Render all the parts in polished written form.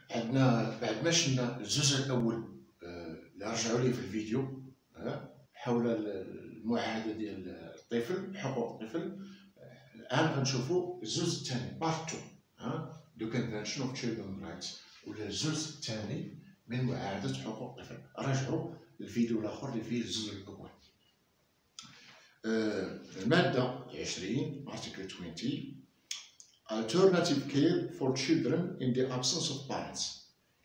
عندنا بعد ما شفنا الجزء الاول اللي رجعوا ليه في الفيديو حول المعاهده ديال الطفل، حقوق الطفل. الان غنشوفوا الجزء الثاني بارت 2 دو كونفنشن اوف تشيلدرن رايتس، ولا الجزء الثاني من معاهده حقوق الطفل. راجعوا الفيديو الاخر اللي فيه الجزء الاول. الماده 20 article 20 alternative care for children in the absence of parents،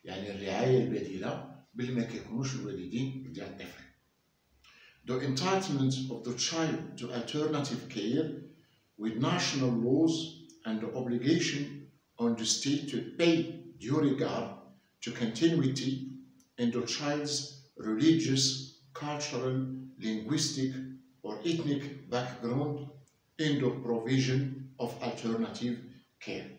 يعني الرعاية البديلة باللي ما كيكونوش الوالدين ديال الطفل. The entitlement of the child to alternative care with national laws and the obligation on the state to pay due regard to continuity in the child's religious, cultural, linguistic or ethnic background in the provision of alternative care.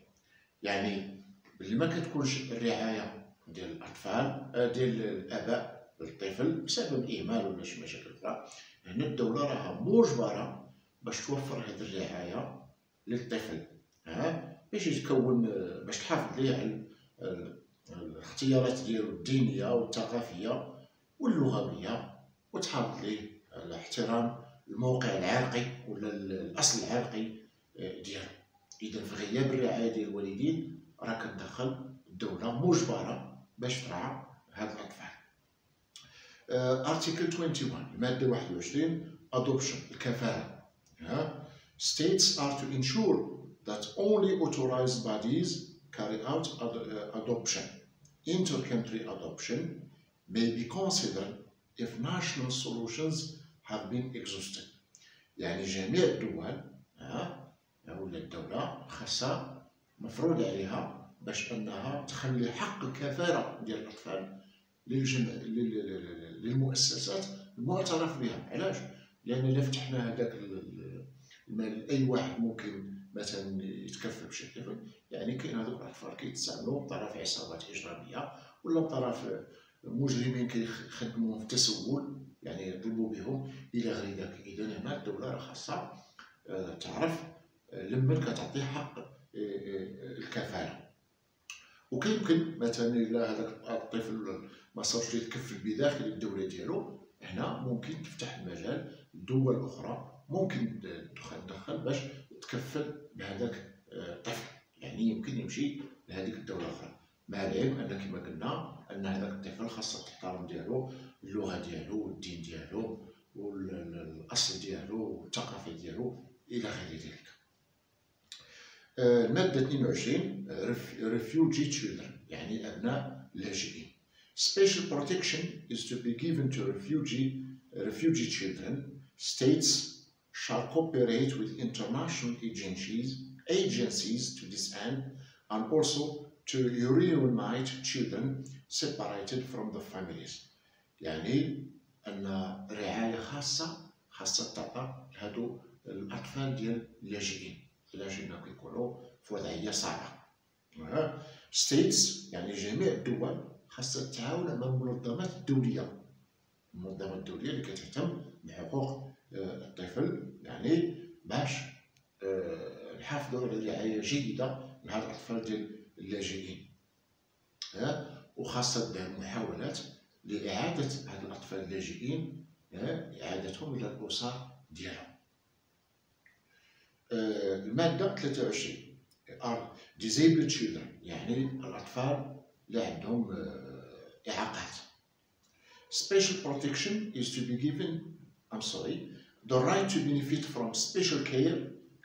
يعني باللي ما كتكونش الرعايه ديال الاطفال ديال الاباء للطفل بسبب اهمال ولا شي مشاكل اخرى، هنا الدوله راها مجبره باش توفر هذه الرعايه للطفل باش يتكون، باش تحافظ ليه على الاختيارات ديالو الدينيه والثقافيه واللغويه، وتحافظ ليه على احترام الموقع العرقي ولا الاصل العرقي ديالو. اذا في غياب الرعايه ديال الوالدين راه كتدخل الدوله مجبره باش ترعى هاد الاطفال. ارتيكل 21 الماده 21 adoption الكفاله. states are to ensure that only authorized bodies carry out adoption. Inter-country adoption may be considered if national solutions have been exhausted. يعني جميع الدول ولا الدولة خاصها مفروض عليها باش انها تخلي حق الكفالة ديال الاطفال للمؤسسات المعترف بها. علاش؟ لان الا فتحنا هذاك المال اي واحد ممكن مثلا يتكفل بشي طفل، يعني كاين هذوك الاطفال كيتستعملوا بطرف عصابات اجراميه ولا بطرف مجرمين كيخدموا في التسول، يعني يطلبوا بهم الى غير ذلك. اذا هنا الدوله راه خاصها تعرف لما كتعطي حق الكفاله. وكيمكن مثلا الا هذاك الطفل ما صارش يتكفل بداخل الدوله ديالو، هنا ممكن تفتح المجال لدول اخرى ممكن تدخل باش تكفل بهذاك الطفل، يعني يمكن يمشي لهذيك الدوله الاخرى، مع العلم ان كما قلنا ان هذاك الطفل خاصه تحترم ديالو اللغه ديالو والدين ديالو والاصل ديالو والثقافه ديالو الى غير ذلك. الماده 22 refugee children يعني ابناء اللاجئين. Special protection is to be given to refugee children. States shall cooperate with international agencies to this end, and also to reunite children separated from the families. يعني ان رعايه خاصه تعطى لهادو الاطفال ديال اللاجئين الا جينا كيكونوا في وضعيه صعبه. ستيتس يعني جميع الدول خاصها تتعاون مع المنظمات الدوليه، المنظمات الدوليه اللي كتهتم بحقوق الطفل، يعني باش نحافظوا على رعايه جيده لهاد الاطفال ديال اللاجئين. وخاصه دار محاولات لإعادة هاد الأطفال اللاجئين إعادتهم إلى الأسر ديالهم. المادة 23 disabled children يعني الأطفال اللي عندهم إعاقات. Special protection is to be given the right to benefit from special care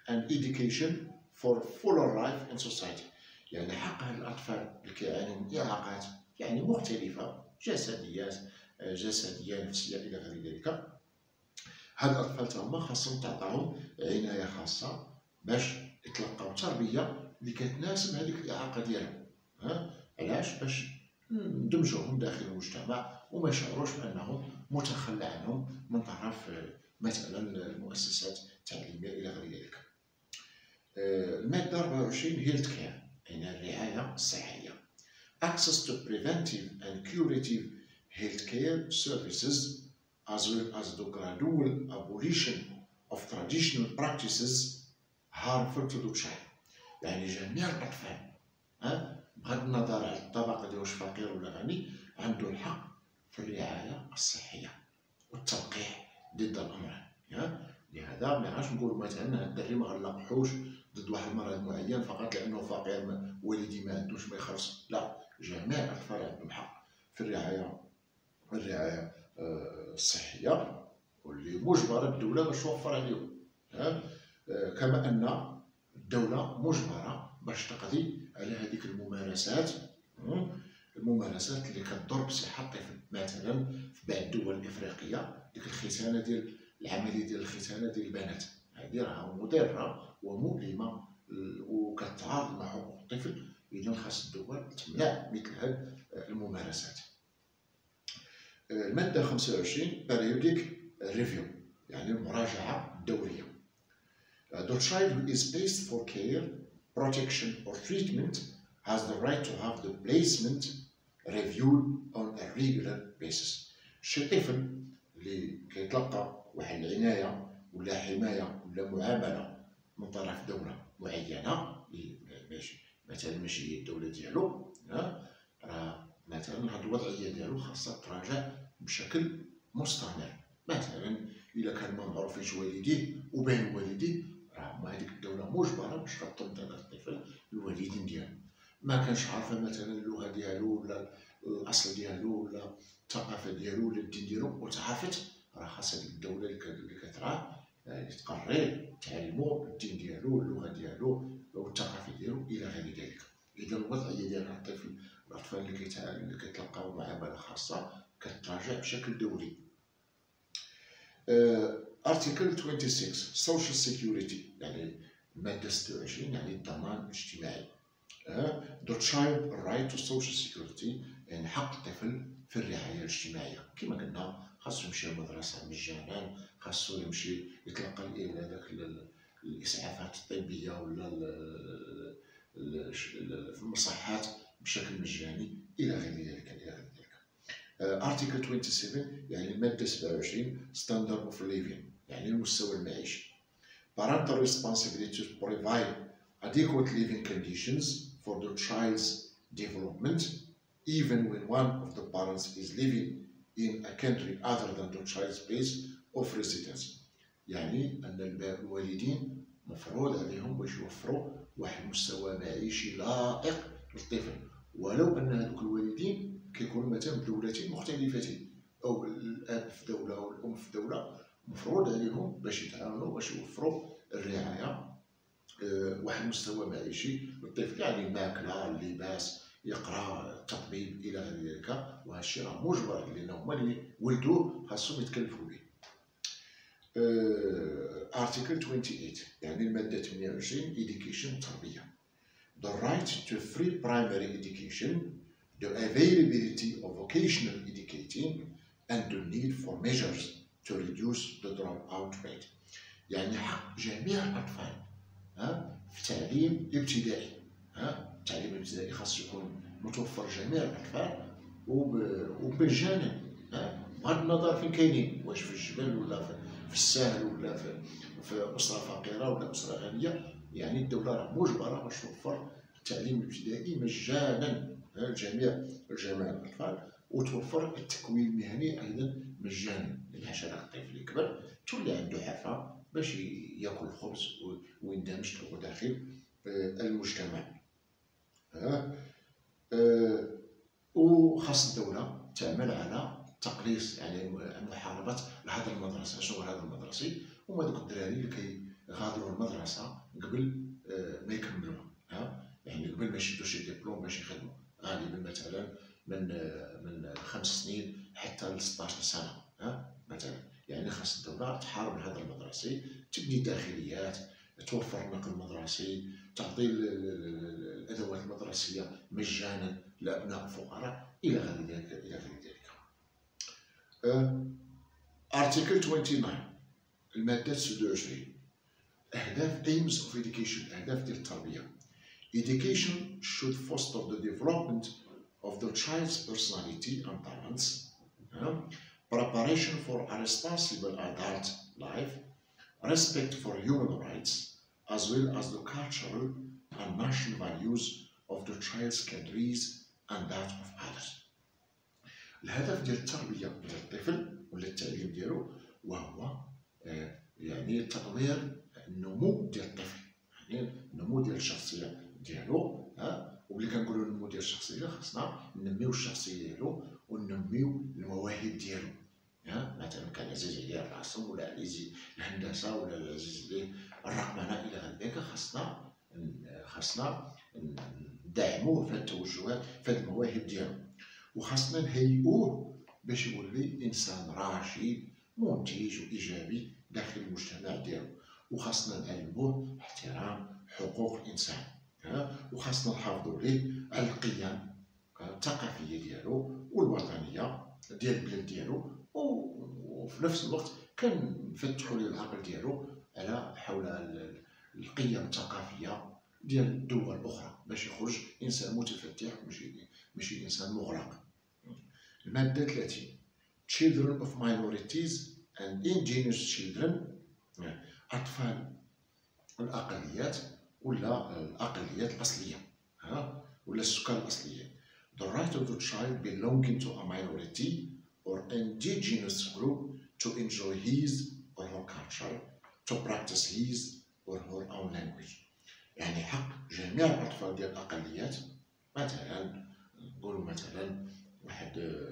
and education for fuller life in society. يعني حق هاد الأطفال اللي كيعانيو من إعاقات يعني مختلفة، جسدية نفسية إلى غير ذلك، هاد الأطفال تاهما خاصهم تعطاهم عناية خاصة باش يتلقاو تربية اللي كتناسب هذيك الإعاقة ديالهم. علاش؟ باش ندمجوهم داخل المجتمع وما يشعروش بأنهم متخلى عنهم من طرف مثلا المؤسسات التعليمية إلى غير ذلك. المادة 24 هيلث كير يعني الرعاية الصحية. Access to preventive and curative healthcare services, as well as the gradual abolition of traditional practices harmful to the child. يعني جميع الأطفال بغض النظر على الطبقة ديالو واش فقير ولا غني، عنده الحق في الرعاية الصحية والتلقيح ضد الأمراض. لهذا ما غاش نقول مثلا هاد الدري ما غنلقحوش ضد واحد المرض معين فقط لأنه فقير والدي ما عندوش ما يخلص، لا، جميع الأطفال عندهم حق في الرعاية الصحية واللي مجبرة الدولة باش توفر عليهم. كما أن الدولة مجبرة باش تقضي على هذيك الممارسات اللي كتضر بصحة الطفل. مثلا في بعض الدول الإفريقية ديك الختانة ديال العملية ديال الختانة ديال البنات، هذه راه مضرة ومؤلمة وكتعارض مع حقوق الطفل. إذا خاص الدول تمنع مثل هذه الممارسات. المادة 25 periodic review، يعني المراجعة الدورية. The child who is placed for care, protection or treatment has the right to have the placement reviewed on a regular basis. شي طفل اللي كيتلقى واحد العناية ولا حماية ولا معاملة من طرف دولة معينة، مثلا ماشي هي الدولة ديالو، راه مثلا هاد الوضعية ديالو خاصها تراجع بشكل مستمر. مثلا إلا كان ما معروفينش والديه وبين والديه، راه هذيك الدولة مجبرة باش كترد هذا الطفل للوالدين ديالو. ما كانش عارفة مثلا اللغة ديالو ولا الأصل ديالو ولا الثقافة ديالو ولا الدين ديالو وتعافت، راه خاص هذيك الدولة اللي كترعاه تقرر تعلمو الدين ديالو واللغة ديالو والثقافة ديالو إلى غير ذلك. إذا الوضعية ديال الطفل، الأطفال اللي كيتلقاو معاملة خاصة كتراجع بشكل دوري. Article 26 Social Security، يعني المادة 26 يعني الضمان الاجتماعي. The child right to social security، يعني حق الطفل في الرعاية الاجتماعية. كما قلنا خاصو يمشي للمدرسة مجانا، خاصو يمشي يتلقى هذاك الإسعافات الطبية ولا في المصحات بشكل مجاني إلى غير ذلك. Article 27 يعني المادة 27 Standard of Living، يعني المستوى المعيشي. Parental responsibility to provide adequate living conditions for the child's development, even when one of the parents is living in a country other than the child's place of residence. يعني أن الوالدين مفروض عليهم باش يوفروا واحد المستوى معيشي لائق للطفل، ولو أن هذوك الوالدين كيكونوا مثلا بدولتين مختلفتين، أو الأب في دولة والأم في دولة، مفروض عليهم باش يتعاونوا باش يوفروا الرعاية واحد المستوى معيشي للطفل، يعني الماكلة، اللباس، يقرا، التطبيب إلى غير ذلك. وهذا الشيء راه مجبر لأن هما اللي ولدوه خاصهم يتكلفوا به. Article 28 يعني المادة 28 Education التربية. The right to free primary education, the availability of vocational educating, and the need for measures to reduce the dropout rate. يعني حق جميع الأطفال في تعليم ابتدائي. التعليم الابتدائي خاص يكون متوفر جميع الأطفال ومجانا، بغض النظر فين كاينين، واش في الجبل ولا في الساحل ولا في أسرة فقيرة ولا أسرة غنية. يعني الدولة راه مجبرة باش توفر التعليم الابتدائي مجانا لجميع الأطفال، وتوفر التكوين المهني أيضا مجانا. لحاش هذاك الطفل يكبر تولي عنده حرفة باش ياكل الخبز ويندمج داخل المجتمع. وخاص الدولة تعمل على تقليص، يعني محاربة الهدر المدرسي. شنو هو الهدر المدرسي؟ هما دوك الدراري اللي كيغادروا المدرسة قبل ما يكملوها، يعني قبل ما يشدوا شي ديبلوم باش يخدموا، غالبا مثلا من 5 سنين حتى ل 16 سنة مثلا. يعني خاص الدولة تحارب الهدر المدرسي، تبني داخليات، توفر النقل المدرسي، تعطي الأدوات المدرسية مجانا لأبناء الفقراء إلى غير ذلك. Article 29 المادة 26 أهداف aims of education، أهداف ديال التربية. Education should foster the development of the child's personality and talents, preparation for a responsible adult life, respect for human rights, as well as the cultural and national values of the child's careers and that of others. الهدف ديال التربية ديال الطفل ولا التعليم ديالو وهو يعني تطوير النمو ديال الطفل، يعني النمو ديال الشخصية ديالو. وملي كنقولوا النمو ديال الشخصية خاصنا ننميو الشخصية ديالو وننميو المواهب ديالو. مثلا كان عزيز عليه الرسم ولا عزيز الهندسة ولا عزيز عليه الرقمنة إلى غير ذلك، خاصنا ندعموه في التوجهات في المواهب ديالو، وخاصنا نهيئوه باش يولي انسان راشد منتج وايجابي داخل المجتمع ديالو، وخاصنا نعلموه احترام حقوق الانسان، وخاصنا نحافظوا عليه على القيم الثقافيه ديالو والوطنيه ديال البلاد ديالو، وفي نفس الوقت كنفتحوا ليه العقل ديالو على حول القيم الثقافيه ديال الدول الاخرى باش يخرج انسان متفتح ماشي انسان مغلق. الماده 30 children of minorities and indigenous children، اطفال الاقليات ولا الاقليات الاصليه ولا السكان الاصليين. The right of the child belonging to a minority or indigenous group to enjoy his or her culture, to practice his or her own language. يعني حق جميع الأطفال ديال الأقليات، مثلا نقولوا مثلا واحد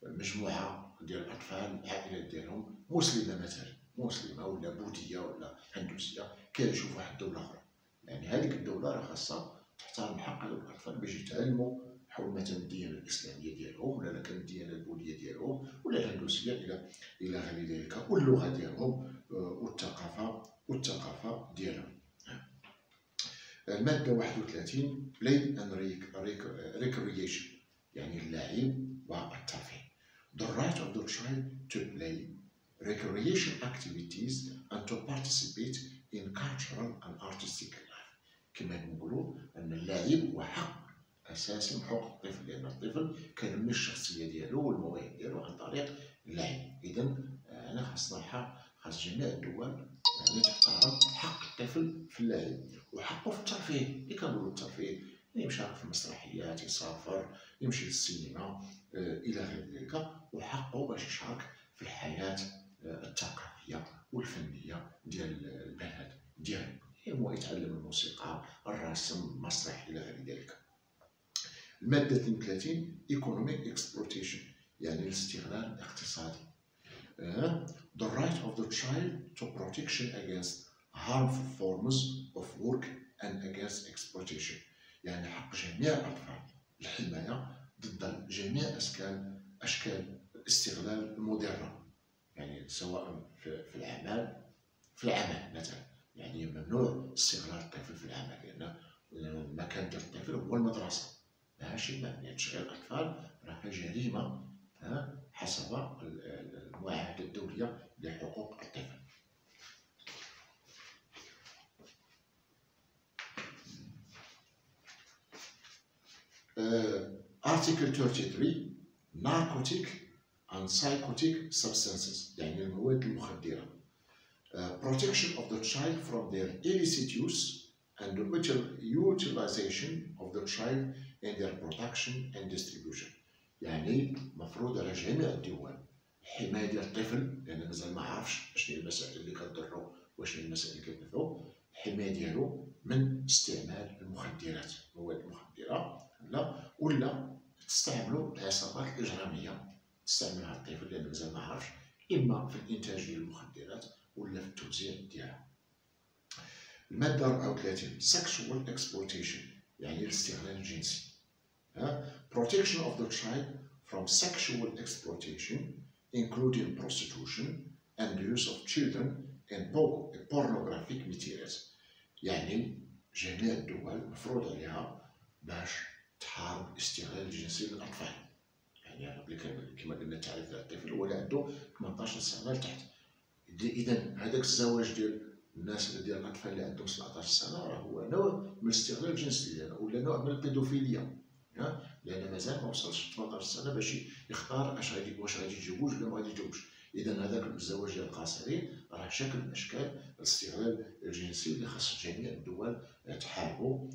مجموعة ديال الأطفال العائلات ديالهم مسلمة، مثلا مسلمة ولا بوذية ولا هندوسية، كيعيشوا في واحد الدولة أخرى، يعني هذيك الدولة راه خاصها تحترم حق هذوك الأطفال باش يتعلموا حول مثلا الديانة الإسلامية ديالهم ولا كان الديانة البوذية ديالهم ولا الهندوسية إلى غير ذلك، واللغة ديالهم والثقافة ديالهم. المادة 31 play and recreation، يعني اللعب والترفيه. The right of the child to play, recreation activities and to participate in cultural and artistic life. كما نقولوا أن اللعب هو حق أساسي من حقوق الطفل، لأن الطفل كينمي الشخصية ديالو والمواهب ديالو عن طريق اللعب. إذا أنا خاص جميع الدول يعني تحترم حق الطفل في اللعب وحقه في الترفيه. اللي كنقولوا الترفيه يمشي في المسرحيات، يسافر، يمشي للسينما الى غير ذلك، وحقه باش يشارك في الحياه الثقافيه والفنيه ديال البلد ديالو، هو يتعلم الموسيقى، الرسم، المسرح الى غير ذلك. الماده 32 economic exploitation، يعني الاستغلال الاقتصادي. The right of the child to protection against harmful forms of work and against exploitation، يعني حق جميع الأطفال الحماية ضد جميع أشكال الاستغلال المضرة، يعني سواء في العمل مثلا، يعني ممنوع استغلال الطفل في العمل، لأن المكان ديال الطفل هو المدرسة، ماشي يعني تشغيل الأطفال راه جريمة حسب المعاهدة الدولية لحقوق الطفل. Article 33 narcotic and psychotic substances، يعني المواد المخدرة. Protection of the child from their illicit use and the utilization of the child in their production and distribution، يعني مفروض على جميع الدول حماية ديال الطفل، لأن مازال ما عرفش شنو هي المسائل اللي كتضرو وشنو هي المسائل اللي كتنفعو، الحماية ديالو من استعمال المخدرات، المواد المخدرة ولا تستعملوا العصابات الإجرامية تستعملها الطفل، لأن مازال ما عرفش، إما في الإنتاج ديال المخدرات ولا في التوزيع ديالها. المادة 34 sexual exploitation، يعني الاستغلال الجنسي. Protection of the child from sexual exploitation including prostitution and the use of children in pornographic materials، يعني جميع الدول مفروض عليها باش تحارب الاستغلال الجنسي للأطفال، يعني كما قلنا التعريف ديال الطفل هو اللي عنده 18 سنة لتحت. إذا هذاك الزواج ديال الناس ديال الأطفال اللي عندهم 17 سنة راه هو نوع من الاستغلال الجنسي ولا نوع من البيدوفيليا، لأن مازال ما وصلش 18 سنة باش يختار واش غادي يتزوج ولا ما غادي يتزوجش. إذا هذاك الزواج ديال القاصرين راه شكل من أشكال الاستغلال الجنسي اللي خاص جميع الدول تحاربوا.